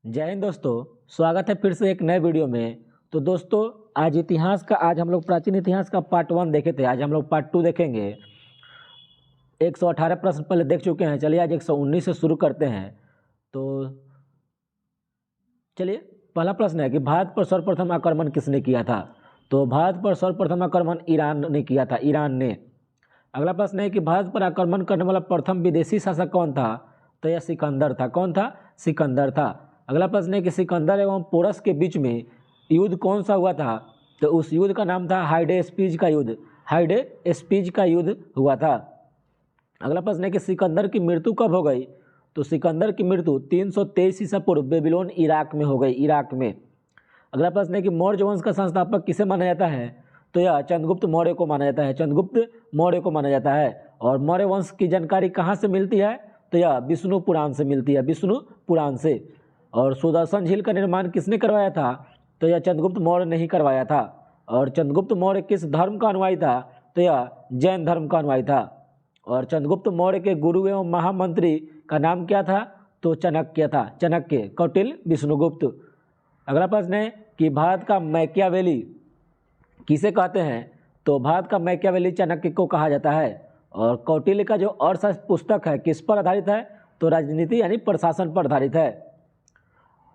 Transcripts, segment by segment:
जय हिंद दोस्तों। स्वागत है फिर से एक नए वीडियो में। तो दोस्तों आज हम लोग प्राचीन इतिहास का पार्ट 1 देखे थे। आज हम लोग पार्ट 2 देखेंगे। 118 प्रश्न पहले देख चुके हैं। चलिए आज 119 से शुरू करते हैं। तो चलिए, पहला प्रश्न है कि भारत पर सर्वप्रथम आक्रमण किसने किया था। तो भारत पर सर्वप्रथम आक्रमण ईरान ने किया था, ईरान ने। अगला प्रश्न है कि भारत पर आक्रमण करने वाला प्रथम विदेशी शासक कौन था। तो यह सिकंदर था। कौन था? सिकंदर था। अगला प्रश्न है कि सिकंदर एवं पोरस के बीच में युद्ध कौन सा हुआ था। तो उस युद्ध का नाम था हाइडे स्पीज का युद्ध। हाइडे स्पीज का युद्ध हुआ था। अगला प्रश्न है कि सिकंदर की मृत्यु कब हो गई। तो सिकंदर की मृत्यु 323 ईसा पूर्व बेबीलोन इराक में हो गई, इराक में। अगला प्रश्न है कि मौर्य वंश का संस्थापक किसे माना जाता है। तो यह चंद्रगुप्त मौर्य को माना जाता है, चंद्रगुप्त मौर्य को माना जाता है। और मौर्य वंश की जानकारी कहाँ से मिलती है। तो यह विष्णु पुराण से मिलती है, विष्णु पुराण से। और सुदर्शन झील का निर्माण किसने करवाया था। तो यह चंद्रगुप्त मौर्य ने ही करवाया था। और चंद्रगुप्त मौर्य किस धर्म का अनुयायी था। तो यह जैन धर्म का अनुयायी था। और चंद्रगुप्त मौर्य के गुरु एवं महामंत्री का नाम क्या था। तो चाणक्य था, चाणक्य, कौटिल्य, विष्णुगुप्त। अगला प्रश्न है कि भारत का मैकियावेली किसे कहते हैं। तो भारत का मैकियावेली चाणक्य को कहा जाता है। और कौटिल्य का जो अर्थशास्त्र पुस्तक है किस पर आधारित है। तो राजनीति यानी प्रशासन पर आधारित है।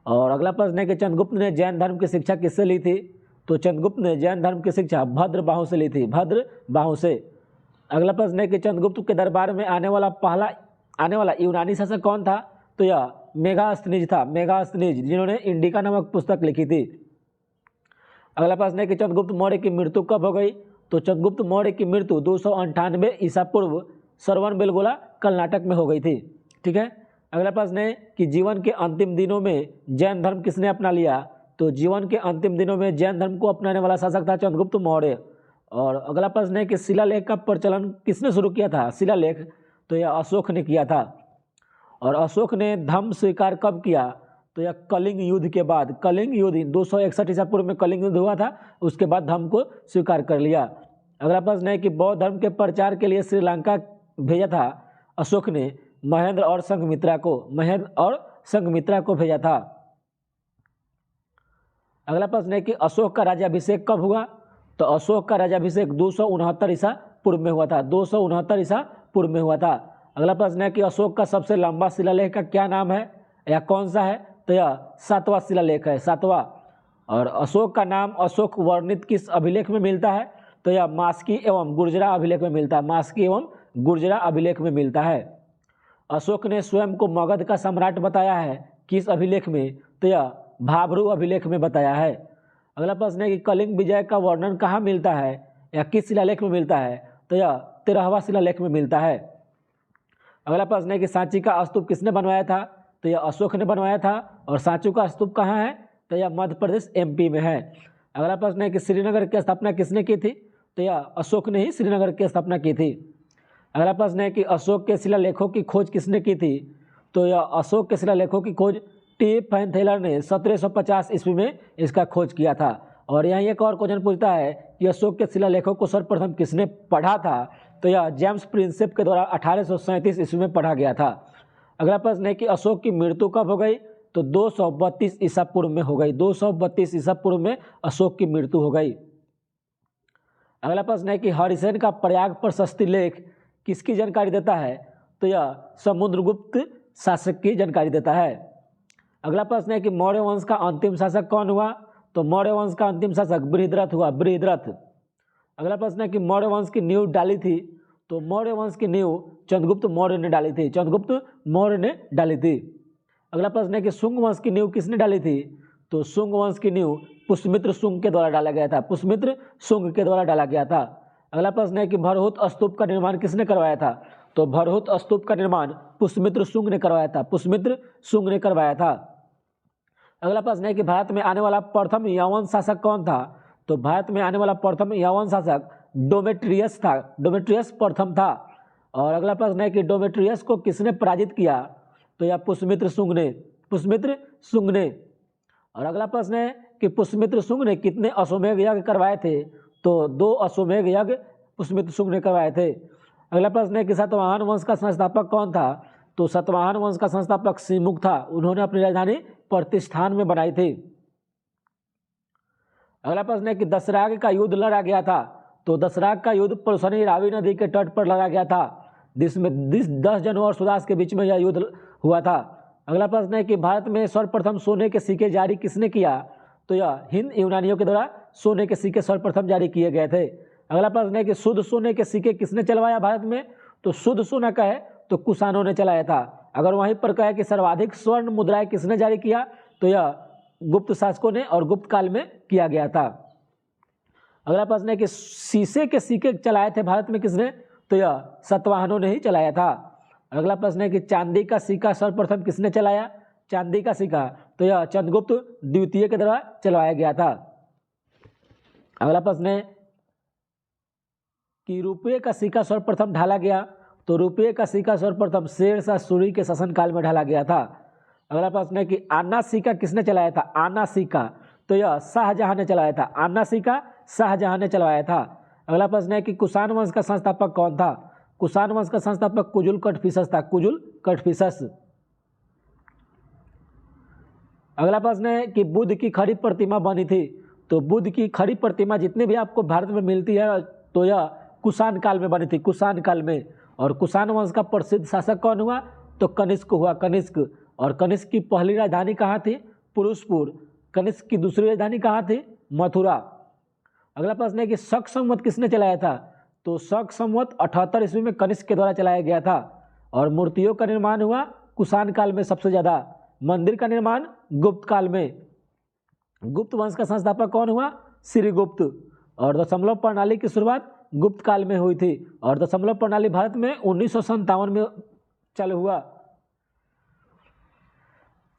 और अगला प्रश्न है कि चंद्रगुप्त ने जैन धर्म की शिक्षा किससे ली थी। तो चंद्रगुप्त ने जैन धर्म की शिक्षा भद्रबाहु से ली थी, भद्रबाहु से। अगला प्रश्न है कि चंद्रगुप्त के दरबार में आने वाला यूनानी शासक कौन था। तो यह मेगास्थनीज था, मेगास्थनीज, जिन्होंने इंडिका नामक पुस्तक लिखी थी। अगला प्रश्न है कि चंद्रगुप्त मौर्य की मृत्यु कब हो गई। तो चंद्रगुप्त मौर्य की मृत्यु 298 ईसा पूर्व श्रवणबेलगोला कर्नाटक में हो गई थी। ठीक है। अगला प्रश्न है कि जीवन के अंतिम दिनों में जैन धर्म किसने अपना लिया। तो जीवन के अंतिम दिनों में जैन धर्म को अपनाने वाला शासक था चंद्रगुप्त मौर्य। और अगला प्रश्न है कि शिलालेख का प्रचलन किसने शुरू किया था, शिलालेख। तो यह अशोक ने किया था। और अशोक ने धम्म स्वीकार कब किया। तो यह कलिंग युद्ध के बाद, कलिंग युद्ध 261 ईसा पूर्व में कलिंग युद्ध हुआ था। उसके बाद धम्म को स्वीकार कर लिया। अगला प्रश्न है कि बौद्ध धर्म के प्रचार के लिए श्रीलंका भेजा था अशोक ने महेंद्र और संघमित्रा को, महेंद्र और संघमित्रा को भेजा था। अगला प्रश्न है कि अशोक का राज्याभिषेक कब हुआ। तो अशोक का राज्याभिषेक 269 ईसा पूर्व में हुआ था, 269 ईसा पूर्व में हुआ था। अगला प्रश्न है कि अशोक का सबसे लंबा शिलालेख का क्या नाम है या कौन सा है। तो यह 7वां शिलालेख है, 7वां। और अशोक का नाम अशोक वर्णित किस अभिलेख में मिलता है। तो यह मास्की एवं गुर्जरा अभिलेख में मिलता है, मास्की एवं गुर्जरा अभिलेख में मिलता है। अशोक ने स्वयं को मगध का सम्राट बताया है किस अभिलेख में। तो यह भाभरू अभिलेख में बताया है। अगला प्रश्न है कि कलिंग विजय का वर्णन कहाँ मिलता है या किस शिलालेख में मिलता है। तो यह 13वां शिलालेख में मिलता है। अगला प्रश्न है कि सांची का स्तूप किसने बनवाया था। तो यह अशोक ने बनवाया था। और सांची का स्तूप कहाँ है। तो यह मध्य प्रदेश MP में है। अगला प्रश्न है कि श्रीनगर की स्थापना किसने की थी। तो यह अशोक ने ही श्रीनगर की स्थापना की थी। अगला प्रश्न है कि अशोक के शिलालेखों की खोज किसने की थी। तो यह अशोक के शिलालेखों की खोज टी फैनथेलर ने 1750 ईस्वी में इसका खोज किया था। और यहाँ एक और क्वेश्चन पूछता है कि अशोक के शिलालेखों को सर्वप्रथम किसने पढ़ा था। तो यह जेम्स प्रिंसेप के द्वारा 1837 ईस्वी में पढ़ा गया था। अगला प्रश्न है कि अशोक की मृत्यु कब हो गई। तो 232 ईसा पूर्व में हो गई, 232 ईसा पूर्व में अशोक की मृत्यु हो गई। अगला प्रश्न है कि हरिसेन का प्रयाग प्रशस्ति लेख किसकी जानकारी देता है। तो यह समुद्रगुप्त शासक की जानकारी देता है। अगला प्रश्न है कि मौर्य वंश का अंतिम शासक कौन हुआ। तो मौर्य वंश का अंतिम शासक बृहद्रथ हुआ, बृहद्रथ। अगला प्रश्न है कि मौर्य वंश की नींव डाली थी। तो मौर्य वंश की नींव चंद्रगुप्त मौर्य ने डाली थी, चंद्रगुप्त मौर्य ने डाली थी। अगला प्रश्न है कि शुंग वंश की नींव किसने डाली थी। तो शुंग वंश की नींव पुष्यमित्र शुंग के द्वारा डाला गया था, पुष्यमित्र शुंग के द्वारा डाला गया था। अगला प्रश्न है कि भरहुत स्तूप का निर्माण किसने करवाया था। तो भरहुत स्तूप का निर्माण पुष्यमित्र शुंग ने करवाया था, पुष्यमित्र शुंग ने करवाया था। अगला प्रश्न है कि भारत में आने वाला प्रथम यवन शासक कौन था। तो भारत में आने वाला प्रथम यवन शासक डोमेट्रियस था, डोमेट्रियस प्रथम था। और अगला प्रश्न है कि डोमेट्रियस को किसने पराजित किया। तो यह पुष्यमित्र शुंग ने, पुष्यमित्र शुंग ने। और अगला प्रश्न है कि पुष्यमित्र शुंग ने कितने अश्वमेध यज्ञ करवाए थे। तो 2 अश्वमेध यज्ञ पुष्यमित्र शुंग ने करवाए थे। अगला प्रश्न है कि सातवाहन वंश का संस्थापक कौन था। तो सातवाहन वंश का संस्थापक सिमुक था। उन्होंने अपनी राजधानी प्रतिष्ठान में बनाई थी। अगला प्रश्न है कि दशराग का युद्ध लड़ा गया था, तो दशराग का युद्ध पुरुषनी रावी नदी के तट पर लड़ा गया था, जिसमें 10 जन और सुदास के बीच में यह युद्ध हुआ था। अगला प्रश्न है कि भारत में सर्वप्रथम सोने के सिक्के जारी किसने किया, तो यह हिंद यूनानियों के द्वारा सोने के सिक्के सर्वप्रथम जारी किए गए थे। अगला प्रश्न है कि शुद्ध सोने के सिक्के किसने चलवाया भारत में, तो शुद्ध सोना का है तो कुषाणों ने चलाया था। अगर वहीं पर कहे कि सर्वाधिक स्वर्ण मुद्राएं किसने जारी किया, तो यह गुप्त शासकों ने और गुप्त काल में किया गया था। अगला प्रश्न है कि शीशे के सिक्के चलाए थे भारत में किसने, तो यह सातवाहनों ने ही चलाया था। अगला प्रश्न है कि चांदी का सिक्का सर्वप्रथम किसने चलाया, चांदी का सिक्का तो यह चंद्रगुप्त द्वितीय के द्वारा चलवाया गया था। अगला प्रश्न है कि रुपये का सिक्का सर्वप्रथम ढाला गया, तो रुपये का सिक्का सर्वप्रथम शेरशाह सूरी के शासनकाल में ढाला गया था। अगला प्रश्न है कि आना सिक्का किसने चलाया था, आना सिक्का तो यह शाहजहां ने चलाया था, आना सिक्का शाहजहां ने चलवाया था। अगला प्रश्न है कि कुषाण वंश का संस्थापक कौन था, कुषाण वंश का संस्थापक कुजुल कटफिसस था, कुजुल कटफिसस। अगला प्रश्न है कि बुद्ध की खड़ी प्रतिमा बनी थी, तो बुद्ध की खड़ी प्रतिमा जितनी भी आपको भारत में मिलती है तो यह कुषाण काल में बनी थी, कुषाण काल में। और कुषाण वंश का प्रसिद्ध शासक कौन हुआ, तो कनिष्क हुआ, कनिष्क। और कनिष्क की पहली राजधानी कहाँ थी, पुरुषपुर। कनिष्क की दूसरी राजधानी कहाँ थी, मथुरा। अगला प्रश्न है कि शक संवत किसने चलाया था, तो शक संवत 78 ईस्वी में कनिष्क के द्वारा चलाया गया था। और मूर्तियों का निर्माण हुआ कुषाण काल में सबसे ज़्यादा, मंदिर का निर्माण गुप्त काल में। गुप्त वंश का संस्थापक कौन हुआ, श्रीगुप्त। और दशमलव प्रणाली की शुरुआत गुप्त काल में हुई थी, और दशमलव प्रणाली भारत में 1957 में चालू हुआ।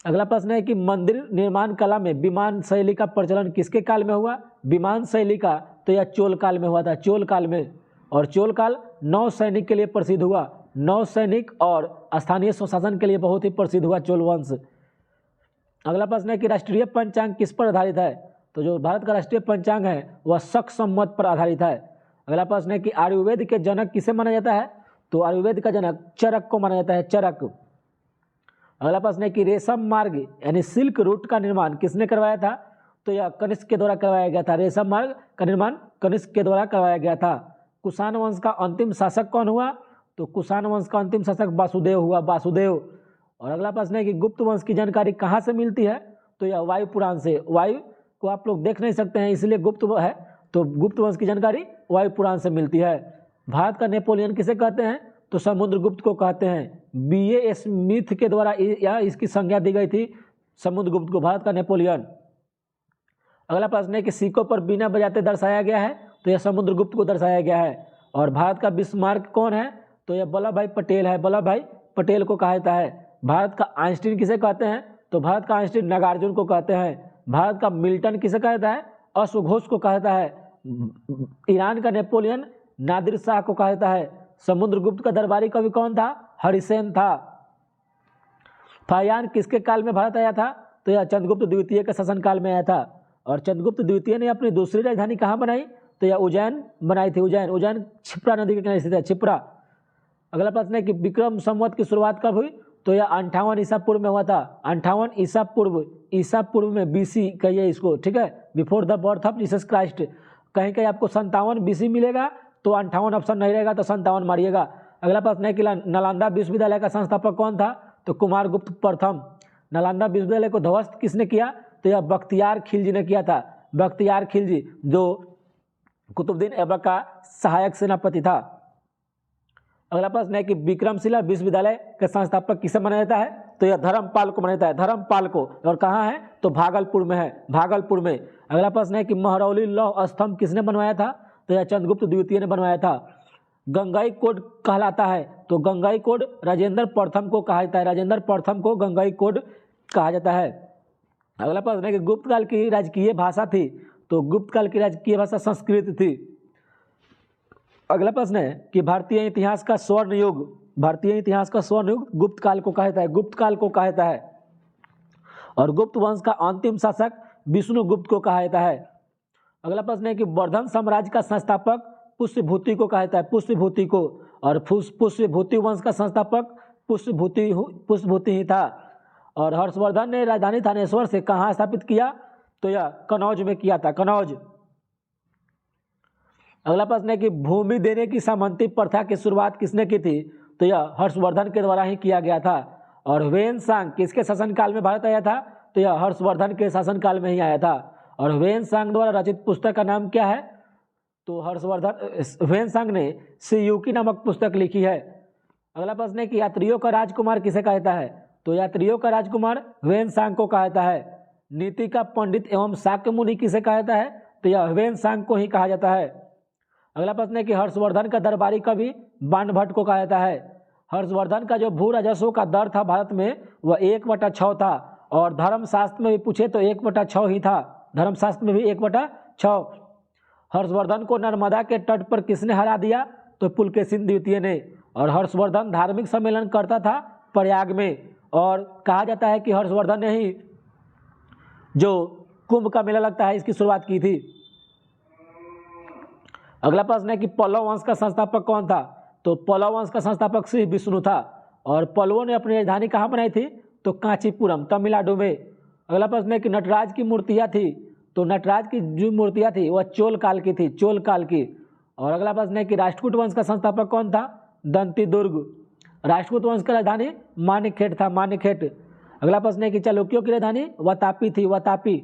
अगला प्रश्न है कि मंदिर निर्माण कला में विमान शैली का प्रचलन किसके काल में हुआ, विमान शैली का तो यह चोल काल में हुआ था, चोल काल में। और चोल काल नौ सैनिक के लिए प्रसिद्ध हुआ, नौ सैनिक और स्थानीय स्वशासन के लिए बहुत ही प्रसिद्ध हुआ चोल वंश। अगला प्रश्न है कि राष्ट्रीय पंचांग किस पर आधारित है, तो जो भारत का राष्ट्रीय पंचांग है वह शक संवत पर आधारित है। अगला प्रश्न है कि आयुर्वेद के जनक किसे माना जाता है, तो आयुर्वेद का जनक चरक को माना जाता है, चरक। अगला प्रश्न है कि रेशम मार्ग यानी सिल्क रूट का निर्माण किसने करवाया था, तो यह कनिष्क के द्वारा करवाया गया था, रेशम मार्ग का निर्माण कनिष्क के द्वारा करवाया गया था। कुषाण वंश का अंतिम शासक कौन हुआ, तो कुषाण वंश का अंतिम शासक वासुदेव हुआ, वासुदेव। और अगला प्रश्न है कि गुप्त वंश की जानकारी कहाँ से मिलती है, तो यह वायु पुराण से। वायु को आप लोग देख नहीं सकते हैं इसलिए गुप्त है, तो गुप्त वंश की जानकारी वायु पुराण से मिलती है। भारत का नेपोलियन किसे कहते हैं, तो समुद्रगुप्त को कहते हैं। B.A. स्मिथ के द्वारा यह इसकी संज्ञा दी गई थी समुद्रगुप्त को, भारत का नेपोलियन। अगला प्रश्न है कि सिक्कों पर बिना बजाते दर्शाया गया है, तो यह समुद्रगुप्त को दर्शाया गया है। और भारत का बिस्मार्क कौन है, तो यह वल्लभ भाई पटेल है, वल्लभ भाई पटेल को कहा जाता है। भारत का आइंस्टीन किसे कहते हैं, तो भारत का आइंस्टीन नागार्जुन को कहते हैं। भारत का मिल्टन किसे कहा जाता है, अश्वघोष को कहा जाता है। ईरान का नेपोलियन नादिर शाह को कहा जाता है। समुद्रगुप्त का दरबारी कवि कौन था, हरिसेन था। फाहियान किसके काल में भारत आया था, तो यह चंद्रगुप्त द्वितीय के शासन काल में आया था। और चंद्रगुप्त द्वितीय ने अपनी दूसरी राजधानी कहाँ बनाई, तो यह उज्जैन बनाई थी, उज्जैन। उज्जैन क्षिप्रा नदी के किनारे स्थित है, क्षिप्रा। अगला प्रश्न है कि विक्रम संवत की शुरुआत कब हुई, तो यह 58 ईसा पूर्व में हुआ था, 58 ईसा पूर्व में, BC कहिए इसको, ठीक है, before the birth of Jesus Christ. कहीं कहीं आपको 57 BC मिलेगा तो 58 ऑप्शन नहीं रहेगा, तो 57 मारिएगा। अगला प्रश्न है कि नालंदा विश्वविद्यालय का संस्थापक कौन था, तो कुमारगुप्त प्रथम। नालंदा विश्वविद्यालय को ध्वस्त किसने किया, तो यह बख्तियार खिलजी ने किया था, बख्तियार खिलजी, जो कुतुबुद्दीन ऐबक का सहायक सेनापति था। अगला प्रश्न है कि विक्रमशिला विश्वविद्यालय के संस्थापक किसे माना जाता है, तो यह धर्मपाल को माना जाता है, धर्मपाल को। और कहाँ है, तो भागलपुर में है, भागलपुर में। अगला प्रश्न है कि महरौली लौह स्तंभ किसने बनवाया था, तो यह चंद्रगुप्त द्वितीय ने बनवाया था। गंगाई कोड कहलाता है, तो गंगाई कोड राजेंद्र प्रथम को कहा जाता है, राजेंद्र प्रथम को गंगाई कोड कहा जाता है। अगला प्रश्न है कि गुप्त काल की राजकीय भाषा थी, तो गुप्त काल की राजकीय भाषा संस्कृत थी। अगला प्रश्न है कि भारतीय इतिहास का स्वर्ण युग, भारतीय इतिहास का स्वर्ण युग गुप्त काल को कहा जाता है, गुप्त काल को कहा जाता है। और गुप्त वंश का अंतिम शासक विष्णुगुप्त को कहा जाता है। अगला प्रश्न है कि वर्धन साम्राज्य का संस्थापक पुष्यभूति को कहा जाता है, पुष्यभूति को। और पुष्यभूति वंश का संस्थापक पुष्यभूति ही था। और हर्षवर्धन ने राजधानी थानेश्वर से कहाँ स्थापित किया? तो यह कनौज में किया था, कनौज। अगला प्रश्न है कि भूमि देने की सामंती प्रथा की शुरुआत किसने की थी? तो यह हर्षवर्धन के द्वारा ही किया गया था। और ह्वेन-सांग किसके शासनकाल में भारत आया था? तो यह हर्षवर्धन के शासनकाल में ही आया था। और ह्वेन-सांग द्वारा रचित पुस्तक का नाम क्या है? तो ह्वेन-सांग ने सियुकी नामक पुस्तक लिखी है। अगला प्रश्न है कि यात्रियों का राजकुमार किसे कहा जाता है? तो यात्रियों का राजकुमार ह्वेन-सांग को कहा जाता है। नीति का पंडित एवं शाक्य मुनि किसे कहा जाता है? तो यह ह्वेन-सांग को ही कहा जाता है। अगला प्रश्न है कि हर्षवर्धन का दरबारी कवि बाणभट्ट को कहा जाता है। हर्षवर्धन का जो भू राजस्व का दर था भारत में वह 1/6 था। और धर्मशास्त्र में भी पूछे तो 1/6 ही था, धर्मशास्त्र में भी 1/6। हर्षवर्धन को नर्मदा के तट पर किसने हरा दिया? तो पुलकेशिन द्वितीय ने। और हर्षवर्धन धार्मिक सम्मेलन करता था प्रयाग में, और कहा जाता है कि हर्षवर्धन ने ही जो कुंभ का मेला लगता है इसकी शुरुआत की थी। अगला प्रश्न है कि पल्लव वंश का संस्थापक कौन था? तो पल्लव वंश का संस्थापक श्री विष्णु था। और पल्लवों ने अपनी राजधानी कहाँ बनाई थी? तो कांचीपुरम, तमिलनाडु में। अगला प्रश्न है कि नटराज की मूर्तियाँ थी। तो नटराज की जो मूर्तियाँ थी वह चोल काल की थी, चोल काल की। और अगला प्रश्न है कि राष्ट्रकूट वंश का संस्थापक कौन था? दंतीदुर्ग। राष्ट्रकूट वंश की राजधानी मानेखेट था, मानेखेट। अगला प्रश्न है कि चालुक्यों की राजधानी वातापी थी, वातापी।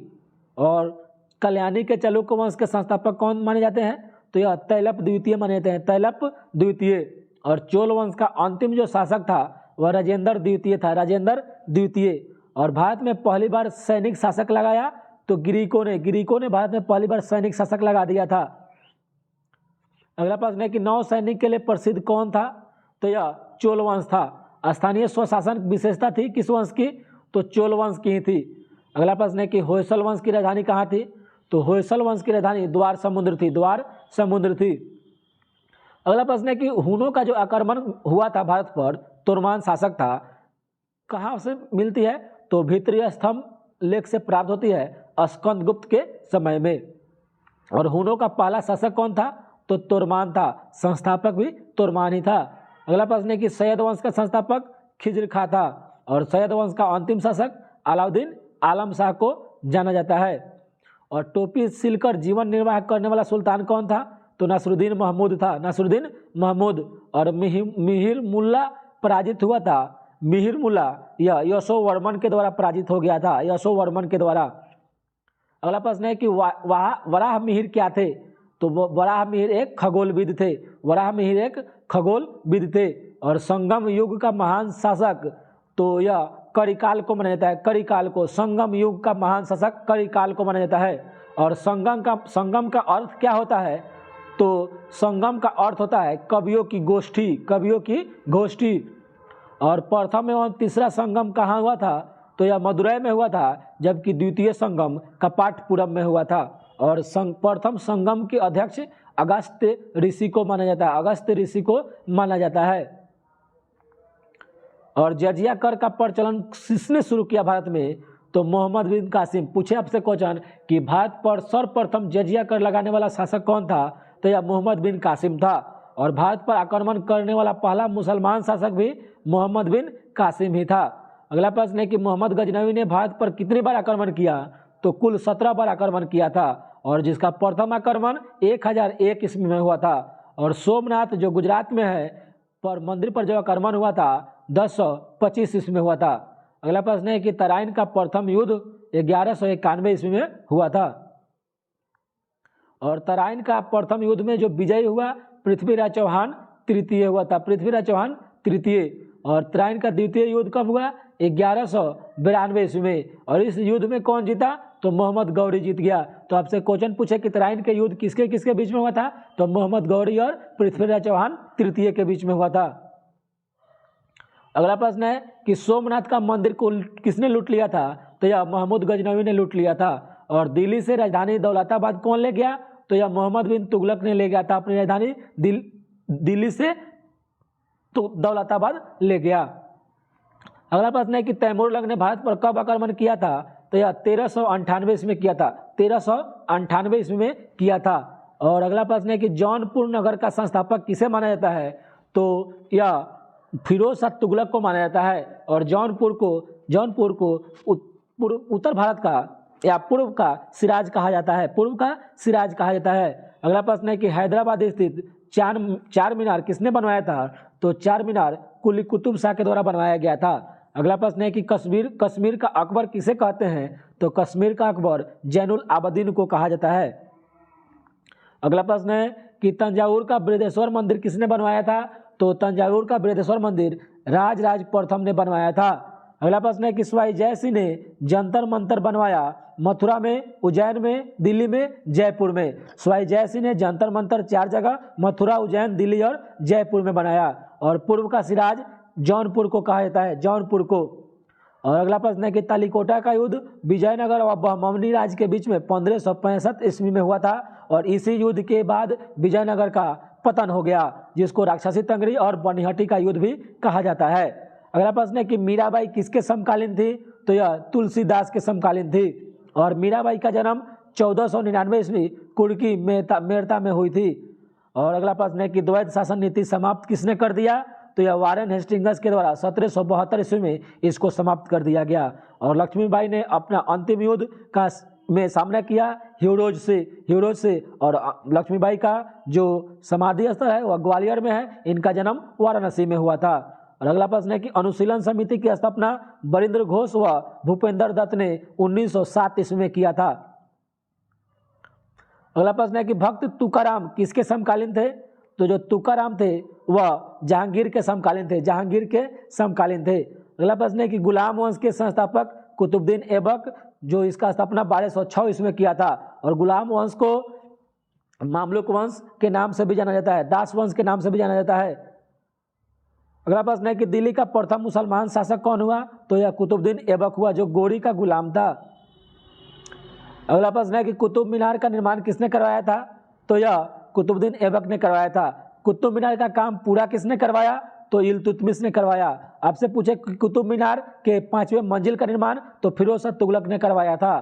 और कल्याणी के चालुक्य वंश के संस्थापक कौन माने जाते हैं? तो यह तैलप द्वितीय माने जाते हैं, तैलप द्वितीय। और चोल वंश का अंतिम जो शासक था वह राजेंद्र द्वितीय था, राजेंद्र द्वितीय। और भारत में पहली बार सैनिक शासक लगाया तो ग्रीकों ने भारत में पहली बार सैनिक शासक लगा दिया था। अगला प्रश्न है कि नौसैनिक के लिए प्रसिद्ध कौन था? तो यह चोल वंश था। स्थानीय स्वशासन विशेषता थी किस वंश की? तो चोल वंश की ही थी। अगला प्रश्न है कि होयसल वंश की राजधानी कहाँ थी? तो होयसल वंश की राजधानी द्वार समुद्र थी, द्वार समुद्र थी। अगला प्रश्न है कि हुनों का जो आक्रमण हुआ था भारत पर, तोरमान शासक था, कहाँ से मिलती है? तो भित्रीय स्तंभ लेख से प्राप्त होती है स्कंदगुप्त के समय में। और हुनों का पहला शासक कौन था? तो तोरमान था, संस्थापक भी तोरमान ही था। अगला प्रश्न है कि सैयद वंश का संस्थापक खिज्र खां था। और सैयद वंश का अंतिम शासक अलाउद्दीन आलम शाह को जाना जाता है। और टोपी सिलकर जीवन निर्वाह करने वाला सुल्तान कौन था? तो नासरुद्दीन महमूद था, नासरुद्दीन महमूद। और मिहिर मुल्ला पराजित हुआ था, मिहिर मुल्ला यह यशोवर्मन के द्वारा पराजित हो गया था, यशोवर्मन के द्वारा। अगला प्रश्न है कि वराह मिहिर क्या थे? तो वराह मिहिर एक खगोलविद थे, वराह मिहिर एक खगोलविद थे। और संगम युग का महान शासक तो यह करिकाल को माना जाता है, करिकाल को, संगम युग का महान शासक करिकाल को माना जाता है। और संगम का अर्थ क्या होता है? तो संगम का अर्थ होता है कवियों की गोष्ठी, कवियों की गोष्ठी। और प्रथम एवं तीसरा संगम कहाँ हुआ था? तो यह मदुरै में हुआ था, जबकि द्वितीय संगम कपाटपुरम में हुआ था। और प्रथम संगम के अध्यक्ष अगस्त्य ऋषि को माना जाता है, अगस्त्य ऋषि को माना जाता है। और जजिया कर का प्रचलन किसने शुरू किया भारत में? तो मोहम्मद बिन कासिम। पूछे आपसे क्वेश्चन कि भारत पर सर्वप्रथम जजिया कर लगाने वाला शासक कौन था? तो यह मोहम्मद बिन कासिम था। और भारत पर आक्रमण करने वाला पहला मुसलमान शासक भी मोहम्मद बिन कासिम ही था। अगला प्रश्न है कि मोहम्मद गजनवी ने भारत पर कितनी बार आक्रमण किया? तो कुल 17 बार आक्रमण किया था। और जिसका प्रथम आक्रमण 1001 ईस्वी में हुआ था। और सोमनाथ जो गुजरात में है पर मंदिर पर जो आक्रमण हुआ था 1025 ईस्वी में हुआ था। अगला प्रश्न है कि तराइन का प्रथम युद्ध 1191 ईस्वी में हुआ था। और तराइन का प्रथम युद्ध में जो विजयी हुआ पृथ्वीराज चौहान तृतीय हुआ था, पृथ्वीराज चौहान तृतीय। और तराइन का द्वितीय युद्ध कब हुआ? 1192 ईस्वी में। और इस युद्ध में कौन जीता? तो मोहम्मद गौरी जीत गया। तो आपसे क्वेश्चन पूछे कि तराइन के युद्ध किसके किसके बीच में हुआ था? तो मोहम्मद गौरी और पृथ्वीराज चौहान तृतीय के बीच में हुआ था। अगला प्रश्न है कि सोमनाथ का मंदिर को किसने लूट लिया था? तो यह महमूद गजनवी ने लूट लिया था। और दिल्ली से राजधानी दौलताबाद कौन ले गया? तो यह मोहम्मद बिन तुगलक ने ले गया था, अपनी राजधानी दिल्ली से तो दौलताबाद ले गया। अगला प्रश्न है कि तैमूरलंग ने भारत पर कब आक्रमण किया था? तो यह 1398 ईस्वी में किया था, 1398 ईस्वी में किया था। और अगला प्रश्न है कि जौनपुर नगर का संस्थापक किसे माना जाता है? तो यह फिरोज शाह तुगलक को माना जाता है। और जौनपुर को उत्तर भारत का या पूर्व का सिराज कहा जाता है, पूर्व का सिराज कहा जाता है। अगला प्रश्न है कि हैदराबाद स्थित चार मीनार किसने बनवाया था? तो चार मीनार कुली कुतुब शाह के द्वारा बनवाया गया था। अगला प्रश्न है कि कश्मीर का अकबर किसे कहते हैं? तो कश्मीर का अकबर जैनुल आबदीन को कहा जाता है। अगला प्रश्न है कि तंजावुर का बृहदेश्वर मंदिर किसने बनवाया था? तो तंजावुर का बृहदेश्वर मंदिर राजराज प्रथम ने बनवाया था। अगला प्रश्न है कि स्वाई जय सिंह ने जंतर मंतर बनवाया मथुरा में, उज्जैन में, दिल्ली में, जयपुर में। स्वाई जय सिंह ने जंतर मंतर 4 जगह मथुरा, उज्जैन, दिल्ली और जयपुर में बनाया। और पूर्व का सिराज जौनपुर को कहा जाता है, जौनपुर को। और अगला प्रश्न है कि तालीकोटा का युद्ध विजयनगर और बहमनी राज्य के बीच में 1565 ईस्वी में हुआ था और इसी युद्ध के बाद विजयनगर का पतन हो गया, जिसको राक्षसी तंगरी और बनिहट्टी का युद्ध भी कहा जाता है। अगला प्रश्न है कि मीराबाई किसके समकालीन थी? तो यह तुलसीदास के समकालीन थी। और मीराबाई का जन्म 1499 ईस्वी कुर्की मेरता में हुई थी। और अगला प्रश्न है कि द्वैध शासन नीति समाप्त किसने कर दिया? तो यह वारेन हेस्टिंग्स के द्वारा 1772 ईस्वी में इसको समाप्त कर दिया गया। और लक्ष्मीबाई ने अपना अंतिम युद्ध का में सामना किया ह्यूरोज से। और लक्ष्मीबाई का जो समाधि स्थल है वह ग्वालियर में है, इनका जन्म वाराणसी में हुआ था। और अगला प्रश्न है कि अनुशीलन समिति की स्थापना बरिंद्र घोष व भूपेंद्र दत्त ने 1907 ईस्वी में किया था। अगला प्रश्न है कि भक्त तुकाराम किसके समकालीन थे? तो जो तुकाराम थे वह जहांगीर के समकालीन थे। अगला प्रश्न है कि गुलाम वंश के संस्थापक कुतुबुद्दीन ऐबक, जो इसका स्थापना 1206 ईस्वी में किया था। और गुलाम वंश को मामलुक वंश के नाम से भी जाना जाता है, दास वंश के नाम से भी जाना जाता है। अगला प्रश्न है कि दिल्ली का प्रथम मुसलमान शासक कौन हुआ? तो यह कुतुबुद्दीन ऐबक हुआ, जो गोरी का गुलाम था। अगला प्रश्न है कि कुतुब मीनार का निर्माण किसने करवाया था? तो यह कुतुबुद्दीन ऐबक ने करवाया था। कुतुब मीनार का काम पूरा किसने करवाया? तो इल्तुतमिश ने करवाया। आपसे पूछे कुतुब मीनार के 5वें मंजिल का निर्माण तो फिरोज शाह तुगलक ने करवाया था।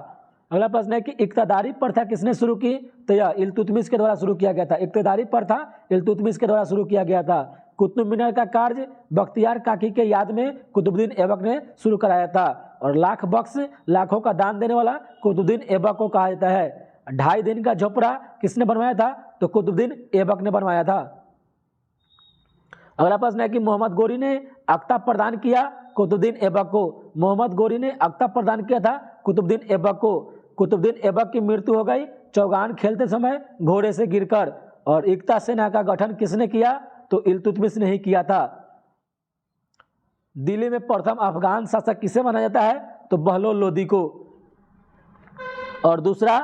अगला प्रश्न है कि इक्तदारी प्रथा किसने शुरू की? तो यह इल्तुतमिश के द्वारा शुरू किया गया था। इक्तदारी प्रथा इल्तुतमिश के द्वारा शुरू किया गया था। कुतुब मीनार का कार्य बख्तियार काकी के याद में कुतुबुद्दीन ऐबक ने शुरू कराया था। और लाखों का दान देने वाला कुतुबुद्दीन ऐबक को कहा जाता है। 2.5 दिन का झोपड़ा किसने बनवाया था? तो कुतुबुद्दीन ऐबक ने बनवाया था। अगला प्रश्न है कि मोहम्मद गोरी ने अख्ता प्रदान किया कुतुबुद्दीन ऐबक को। मोहम्मद गोरी ने अख्ता प्रदान किया था कुतुबुद्दीन ऐबक को। कुतुबुद्दीन ऐबक की मृत्यु हो गई चौगान खेलते समय घोड़े से गिरकर। और एकता सेना का गठन किसने किया? तो इल्तुतमिश ने ही किया था। दिल्ली में प्रथम अफगान शासक किसे माना जाता है? तो बहलोल लोदी को। और दूसरा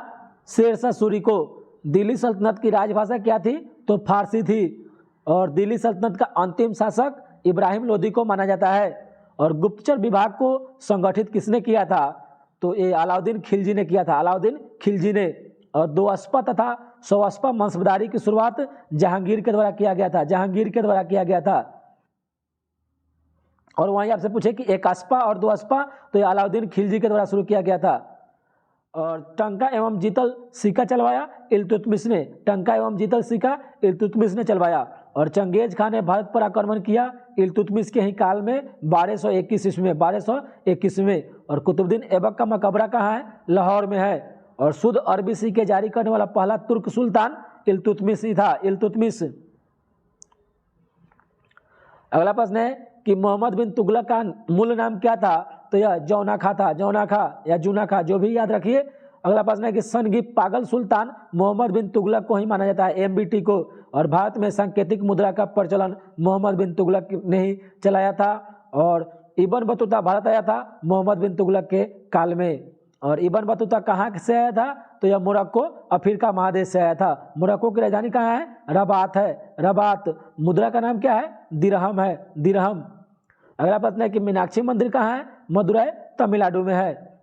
शेरशाह सूरी को। दिल्ली सल्तनत की राजभाषा क्या थी? तो फारसी थी। और दिल्ली सल्तनत का अंतिम शासक इब्राहिम लोदी को माना जाता है। और गुप्तचर विभाग को संगठित किसने किया था? तो ये अलाउद्दीन खिलजी ने किया था, अलाउद्दीन खिलजी ने। और 2 अस्पा तथा 100 अस्पा मंसबदारी की शुरुआत जहांगीर के द्वारा किया गया था। और वहीं आपसे पूछे कि 1 अस्पा और 2 अस्पा तो ये अलाउद्दीन खिलजी के द्वारा शुरू किया गया था। और टंका एवं जीतल सिक्का चलवाया इल्तुतमिश ने। टंका एवं जीतल सिक्का इल्तुतमिश ने चलवाया। और चंगेज खान ने भारत पर आक्रमण किया इल्तुतमिश के ही काल में 1221 ईस्वी में। और कुतुबुद्दीन ऐबक का मकबरा कहाँ है? लाहौर में है। और शुद्ध अरबी सिक्के जारी करने वाला पहला तुर्क सुल्तान इल्तुतमिश ही था, इल्तुतमिश। अगला प्रश्न है कि मोहम्मद बिन तुगलक का मूल नाम क्या था? तो यह जौनाखा था, जौनाखा या जूनाखा, जो भी याद रखिए। अगला प्रश्न है कि सनगी पागल सुल्तान मोहम्मद बिन तुगलक को ही माना जाता है, MBT को। और भारत में सांकेतिक मुद्रा का प्रचलन मोहम्मद बिन तुगलक ने ही चलाया था। और इब्न बतूता भारत आया था मोहम्मद बिन तुगलक के काल में। और इब्न बतूता कहाँ से आया था? तो यह मोरक्को अफ्रीका महादेश से आया था। मोरक्को की राजधानी कहाँ है? रबात है, रबात। मुद्रा का नाम क्या है? दिरहम है, दिरहम। अगला प्रश्न है कि मीनाक्षी मंदिर कहाँ है? मदुरै तमिलनाडु में है।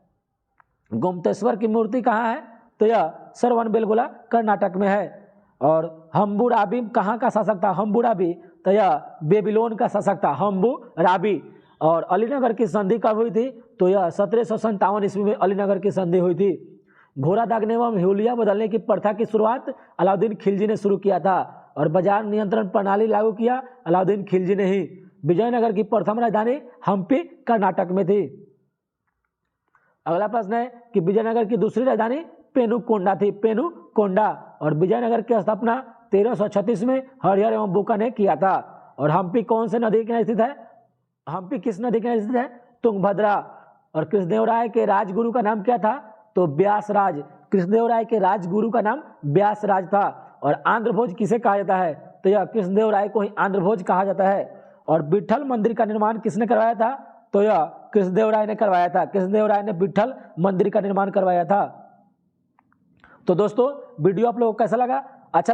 गोमतेश्वर की मूर्ति कहाँ है? तो यह श्रवणबेलगोला कर्नाटक में है। और हम्बुराबी कहाँ का शासक था? हम्बुराबी तो यह बेबीलोन का शासक था, हम्बुराबी। और अलीनगर की संधि कब हुई थी? तो यह 1757 ईस्वी में अलीनगर की संधि हुई थी। घोड़ा दागने एवं हुलिया बदलने की प्रथा की शुरुआत अलाउद्दीन खिलजी ने शुरू किया था। और बाजार नियंत्रण प्रणाली लागू किया अलाउद्दीन खिलजी ने ही। विजयनगर की प्रथम राजधानी हम्पी कर्नाटक में थी। अगला प्रश्न है कि विजयनगर की दूसरी राजधानी पेनुकोंडा थी, पेनुकोंडा। और विजयनगर की स्थापना 1336 में हरिहर एवं बुका ने किया था। और हम्पी कौन से नदी के किनारे स्थित है? हम्पी किस नदी के किनारे स्थित है? तुंगभद्रा। और कृष्णदेवराय के राजगुरु का नाम क्या था? तो व्यासराज। कृष्णदेवराय के राजगुरु का नाम व्यासराज था। और आंध्रभोज किसे कहा जाता है? तो यह कृष्णदेवराय को ही आंध्रभोज कहा जाता है। और विट्ठल मंदिर का निर्माण किसने करवाया था? तो यह कृष्णदेवराय ने करवाया था। कृष्णदेवराय ने विट्ठल मंदिर का निर्माण करवाया था। तो दोस्तों वीडियो आप लोगों को कैसा लगा? अच्छा लगा